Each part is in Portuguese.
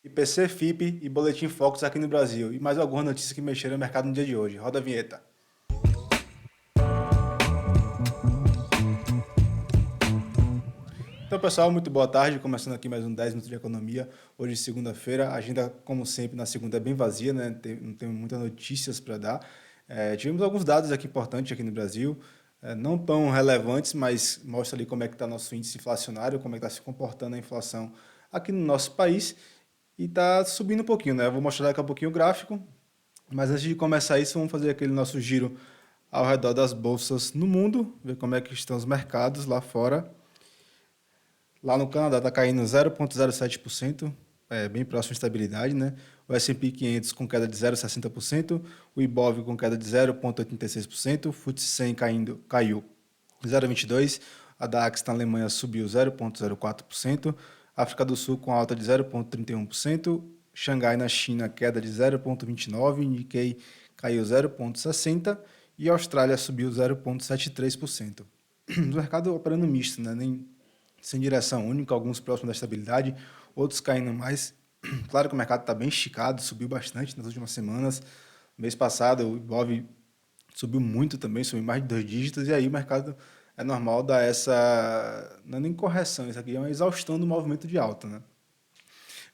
IPC, FIP e Boletim Focus aqui no Brasil. E mais algumas notícias que mexeram no mercado no dia de hoje. Roda a vinheta. Então, pessoal, muito boa tarde. Começando aqui mais um 10 minutos de economia. Hoje, segunda-feira. A agenda, como sempre, na segunda é bem vazia, né? Não tem muitas notícias para dar. Tivemos alguns dados aqui importantes aqui no Brasil. Não tão relevantes, mas mostra ali como é que está nosso índice inflacionário, como é que está se comportando a inflação aqui no nosso país. E está subindo um pouquinho, né? Eu vou mostrar daqui a pouquinho o gráfico. Mas antes de começar isso, vamos fazer aquele nosso giro ao redor das bolsas no mundo, ver como é que estão os mercados lá fora. Lá no Canadá está caindo 0,07%, bem próximo de estabilidade, né? O S&P 500 com queda de 0,60%, o Ibov com queda de 0,86%, o FTSE 100 caiu 0,22%, a DAX na Alemanha subiu 0,04%, África do Sul com alta de 0,31%, Xangai na China queda de 0,29%, Nikkei caiu 0,60% e a Austrália subiu 0,73%. O mercado operando misto, né? Nem sem direção única, alguns próximos da estabilidade, outros caindo mais. Claro que o mercado está bem esticado, subiu bastante nas últimas semanas. Mês passado o Ibov subiu muito também, subiu mais de 2 dígitos, e aí o mercado é normal dar essa, não é nem correção, isso aqui é uma exaustão do movimento de alta, né?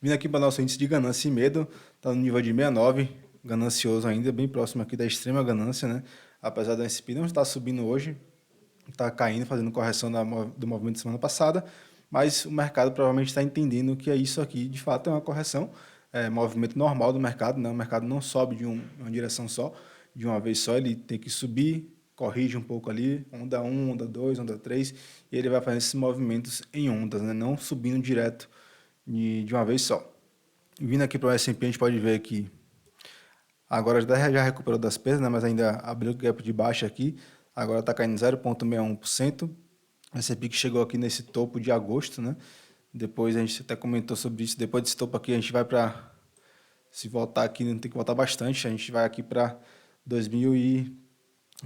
Vindo aqui para o nosso índice de ganância e medo, está no nível de 69, ganancioso ainda, bem próximo aqui da extrema ganância, né? Apesar da S&P não estar subindo hoje, está caindo, fazendo correção do movimento da semana passada, mas o mercado provavelmente está entendendo que é isso aqui, de fato, é uma correção, movimento normal do mercado, né? O mercado não sobe de uma direção só, de uma vez só, ele tem que subir, corrige um pouco ali, onda um, onda 2, onda 3, e ele vai fazendo esses movimentos em ondas, né? Não subindo direto de uma vez só. Vindo aqui para o S&P, a gente pode ver que agora já recuperou das perdas, né, mas ainda abriu o gap de baixa aqui. Agora está caindo 0,61%. O S&P que chegou aqui nesse topo de agosto, né? Depois a gente até comentou sobre isso. Depois desse topo aqui a gente vai para, se voltar aqui, não tem que voltar bastante. A gente vai aqui para 2000 e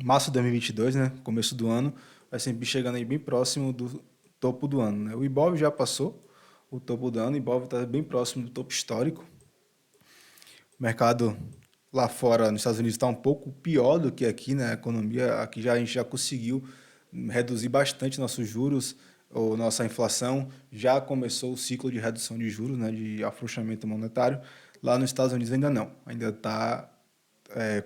março de 2022, né? Começo do ano. O S&P chegando aí bem próximo do topo do ano, né? O Ibov já passou o topo do ano. O Ibov está bem próximo do topo histórico. O mercado lá fora, nos Estados Unidos, está um pouco pior do que aqui, né? A economia, aqui já, a gente já conseguiu reduzir bastante nossos juros, ou nossa inflação, já começou o ciclo de redução de juros, né? De afrouxamento monetário. Lá nos Estados Unidos ainda não, ainda está,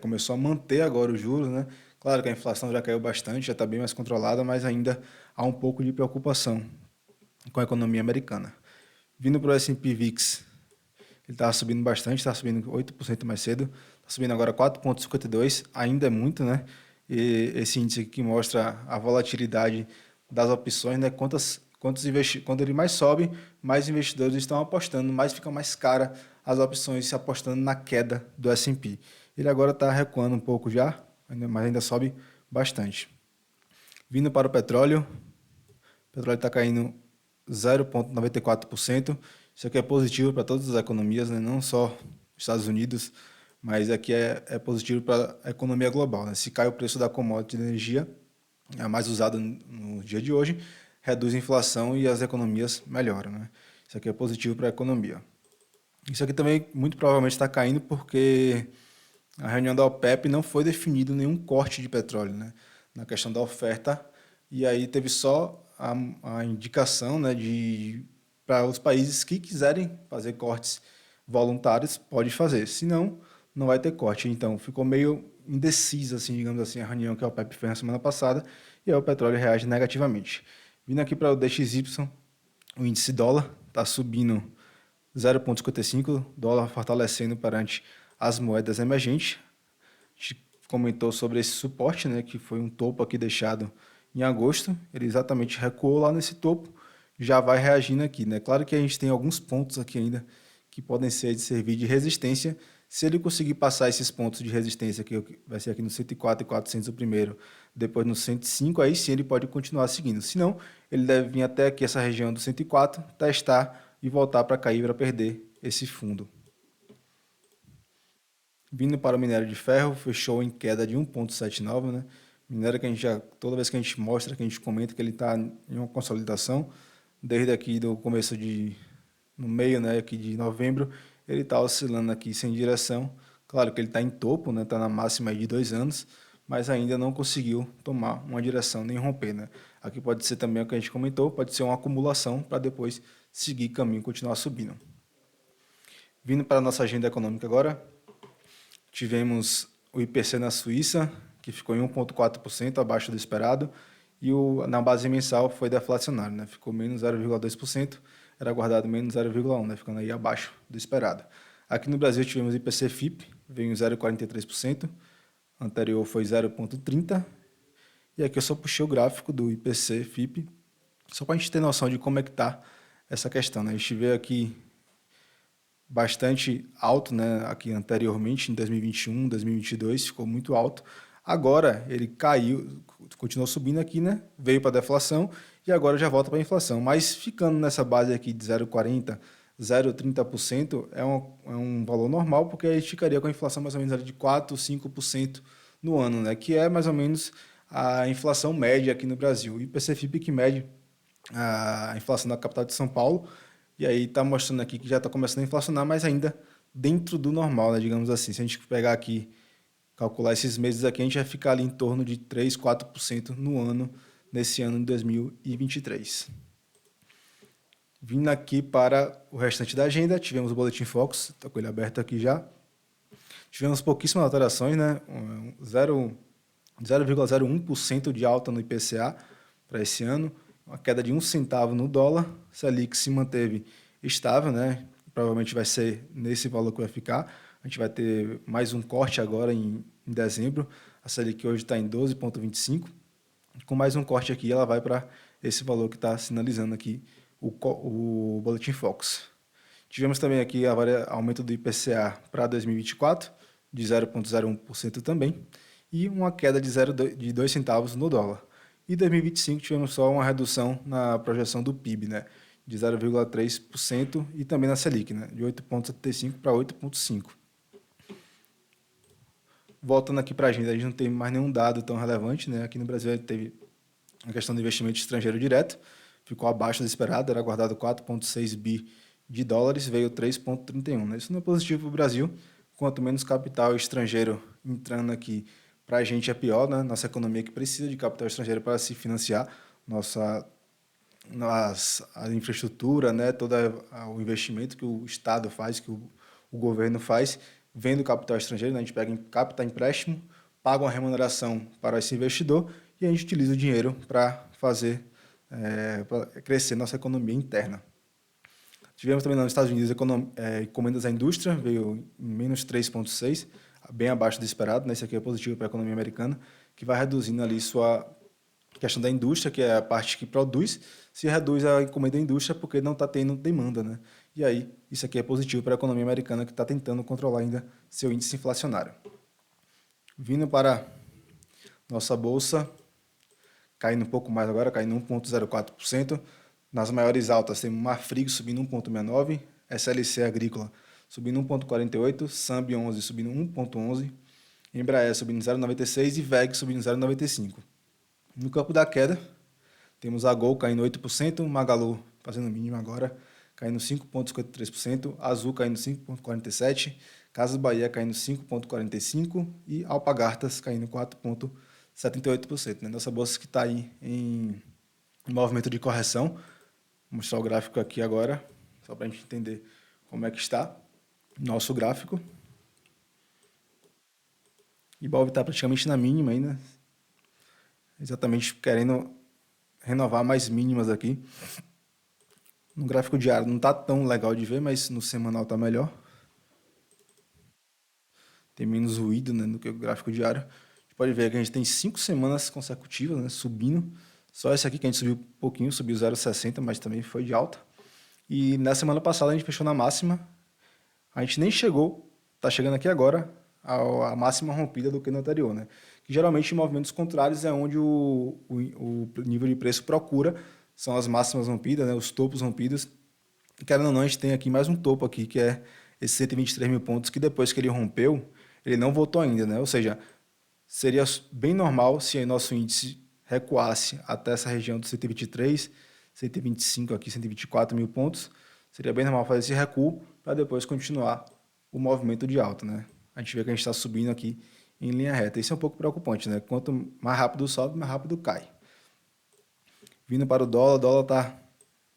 começou a manter agora os juros, né? Claro que a inflação já caiu bastante, já está bem mais controlada, mas ainda há um pouco de preocupação com a economia americana. Vindo para o S&P VIX, ele estava subindo bastante, estava subindo 8% mais cedo, está subindo agora 4,52, ainda é muito, né? E esse índice aqui que mostra a volatilidade das opções, né? Quando ele mais sobe, mais investidores estão apostando, mais fica mais cara as opções se apostando na queda do S&P. Ele agora está recuando um pouco já, mas ainda sobe bastante. Vindo para o petróleo está caindo 0,94%. Isso aqui é positivo para todas as economias, né? Não só Estados Unidos, mas aqui é positivo para a economia global, né? Se cai o preço da commodity de energia, a mais usada no dia de hoje, reduz a inflação e as economias melhoram, né? Isso aqui é positivo para a economia. Isso aqui também muito provavelmente está caindo porque a reunião da OPEP não foi definido nenhum corte de petróleo, né? Na questão da oferta, e aí teve só a indicação, né, de para os países que quiserem fazer cortes voluntários, pode fazer, senão não vai ter corte. Então ficou meio indecisa, assim, digamos assim, a reunião que a OPEP fez na semana passada, e aí o petróleo reage negativamente. Vindo aqui para o DXY, o índice dólar está subindo 0,55, dólar fortalecendo perante as moedas emergentes. A gente comentou sobre esse suporte, né, que foi um topo aqui deixado em agosto. Ele exatamente recuou lá nesse topo, já vai reagindo aqui, né? Claro que a gente tem alguns pontos aqui ainda que podem servir de resistência. Se ele conseguir passar esses pontos de resistência, que vai ser aqui no 104,400 o primeiro, depois no 105, aí sim ele pode continuar seguindo. Se não, ele deve vir até aqui essa região do 104, testar e voltar para cair para perder esse fundo. Vindo para o minério de ferro, fechou em queda de 1,79, né? Minério que a gente já, toda vez que a gente mostra, que a gente comenta que ele está em uma consolidação, desde aqui do começo no meio, né, aqui de novembro, ele está oscilando aqui sem direção. Claro que ele está em topo, né, está na máxima aí de 2 anos, mas ainda não conseguiu tomar uma direção nem romper, né. Aqui pode ser também o que a gente comentou, pode ser uma acumulação para depois seguir caminho e continuar subindo. Vindo para a nossa agenda econômica agora, tivemos o IPC na Suíça, que ficou em 1,4% abaixo do esperado, e na base mensal foi deflacionário, né? Ficou menos 0,2%, era aguardado menos 0,1%, né? Ficando aí abaixo do esperado. Aqui no Brasil tivemos o IPC-FIP, veio em 0,43%, anterior foi 0,30%, e aqui eu só puxei o gráfico do IPC-FIP, só para a gente ter noção de como é que está essa questão, né? A gente vê aqui bastante alto, né, aqui anteriormente, em 2021, 2022, ficou muito alto. Agora ele caiu, continuou subindo aqui, né, veio para a deflação e agora já volta para a inflação. Mas ficando nessa base aqui de 0,40%, 0,30% é um valor normal, porque a gente ficaria com a inflação mais ou menos ali de 4%, 5% no ano, né, que é mais ou menos a inflação média aqui no Brasil. E o IPC-FIP que mede a inflação da capital de São Paulo, e aí está mostrando aqui que já está começando a inflacionar, mas ainda dentro do normal, né, digamos assim. Se a gente pegar aqui, calcular esses meses aqui, a gente vai ficar ali em torno de 3, 4% no ano, nesse ano de 2023. Vindo aqui para o restante da agenda, tivemos o Boletim Focus, está com ele aberto aqui já. Tivemos pouquíssimas alterações, né? 0,01% de alta no IPCA para esse ano, uma queda de 1 centavo no dólar. Selic se manteve estável, né? Provavelmente vai ser nesse valor que vai ficar. A gente vai ter mais um corte agora em dezembro. A Selic hoje está em 12,25. Com mais um corte aqui, ela vai para esse valor que está sinalizando aqui o Boletim Focus. Tivemos também aqui aumento do IPCA para 2024, de 0,01% também, e uma queda de 2 centavos no dólar. E 2025 tivemos só uma redução na projeção do PIB, né, de 0,3% e também na Selic, né, de 8,75 para 8,5. Voltando aqui para a gente não tem mais nenhum dado tão relevante, né? Aqui no Brasil a gente teve a questão do investimento estrangeiro direto, ficou abaixo do esperado, era aguardado 4,6 bi de dólares, veio 3,31. Né? Isso não é positivo para o Brasil, quanto menos capital estrangeiro entrando aqui para a gente é pior, né? Nossa economia que precisa de capital estrangeiro para se financiar, a infraestrutura, né? Todo o investimento que o Estado faz, que o governo faz, vem do capital estrangeiro, né? A gente capta empréstimo, paga uma remuneração para esse investidor e a gente utiliza o dinheiro para fazer para crescer nossa economia interna. Tivemos também nos Estados Unidos encomendas à indústria, veio em menos 3,6, bem abaixo do esperado, né? Isso aqui é positivo para a economia americana, que vai reduzindo ali sua questão da indústria, que é a parte que produz, se reduz a encomenda da indústria porque não está tendo demanda, né? E aí, isso aqui é positivo para a economia americana que está tentando controlar ainda seu índice inflacionário. Vindo para nossa bolsa, caindo um pouco mais agora, caindo 1,04%. Nas maiores altas, temos Marfrig subindo 1,69%, SLC Agrícola subindo 1,48%, Sambi 11 subindo 1,11%, Embraer subindo 0,96% e VEG subindo 0,95%. No campo da queda, temos a Gol caindo 8%, Magalu fazendo mínimo agora, caindo 5,53%, Azul caindo 5,47%, Casas Bahia caindo 5,45% e Alpargatas caindo 4,78%. Né? Nossa bolsa que está aí em movimento de correção. Vou mostrar o gráfico aqui agora, só para a gente entender como é que está nosso gráfico. Ibov está praticamente na mínima ainda, exatamente querendo renovar mais mínimas aqui. No gráfico diário não está tão legal de ver, mas no semanal está melhor. Tem menos ruído, né, do que o gráfico diário. A gente pode ver que a gente tem 5 semanas consecutivas, né, subindo. Só esse aqui que a gente subiu um pouquinho, subiu 0,60, mas também foi de alta. E na semana passada a gente fechou na máxima. A gente nem chegou, está chegando aqui agora, a máxima rompida do que no anterior, né? Que geralmente em movimentos contrários é onde o nível de preço procura, são as máximas rompidas, né? Os topos rompidos. E querendo ou não, a gente tem aqui mais um topo aqui, que é esse 123 mil pontos, que depois que ele rompeu, ele não voltou ainda, né? Ou seja, seria bem normal se nosso índice recuasse até essa região dos 123, 125 aqui, 124 mil pontos. Seria bem normal fazer esse recuo para depois continuar o movimento de alta, né? A gente vê que a gente está subindo aqui em linha reta. Isso é um pouco preocupante, né? Quanto mais rápido sobe, mais rápido cai. Vindo para o dólar está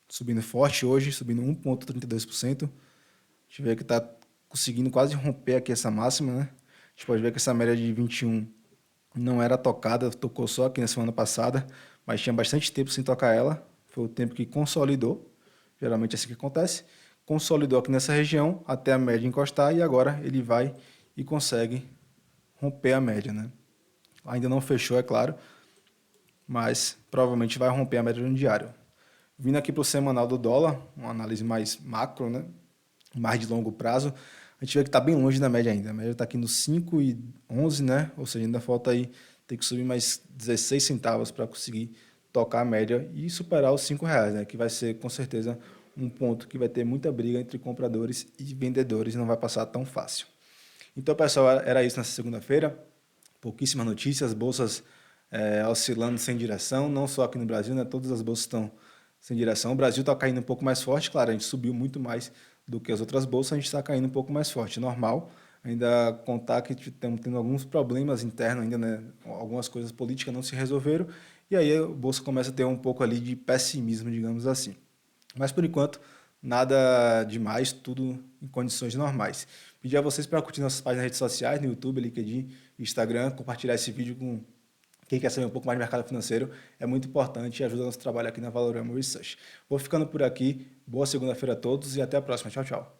subindo forte hoje, subindo 1,32%. A gente vê que está conseguindo quase romper aqui essa máxima, né? A gente pode ver que essa média de 21 não era tocada, tocou só aqui na semana passada, mas tinha bastante tempo sem tocar ela. Foi o tempo que consolidou, geralmente é assim que acontece. Consolidou aqui nessa região até a média encostar e agora ele vai e consegue romper a média, né? Ainda não fechou, é claro, mas provavelmente vai romper a média no diário. Vindo aqui para o semanal do dólar, uma análise mais macro, né? Mais de longo prazo, a gente vê que está bem longe da média ainda. A média está aqui no 5,11, né? Ou seja, ainda falta aí, tem que subir mais 16 centavos para conseguir tocar a média e superar os R$ 5, né? Que vai ser com certeza um ponto que vai ter muita briga entre compradores e vendedores, não vai passar tão fácil. Então, pessoal, era isso nessa segunda-feira. Pouquíssimas notícias, bolsas oscilando sem direção, não só aqui no Brasil, né? Todas as bolsas estão sem direção. O Brasil está caindo um pouco mais forte, claro, a gente subiu muito mais do que as outras bolsas, a gente está caindo um pouco mais forte, normal. Ainda contar que estamos tendo alguns problemas internos ainda, né? Algumas coisas políticas não se resolveram, e aí a bolsa começa a ter um pouco ali de pessimismo, digamos assim. Mas por enquanto, nada demais, tudo em condições normais. Pedir a vocês para curtir nossas páginas nas redes sociais, no YouTube, LinkedIn, Instagram, compartilhar esse vídeo com quem quer saber um pouco mais de mercado financeiro. É muito importante e ajuda o nosso trabalho aqui na Valorama Research. Vou ficando por aqui. Boa segunda-feira a todos e até a próxima. Tchau, tchau.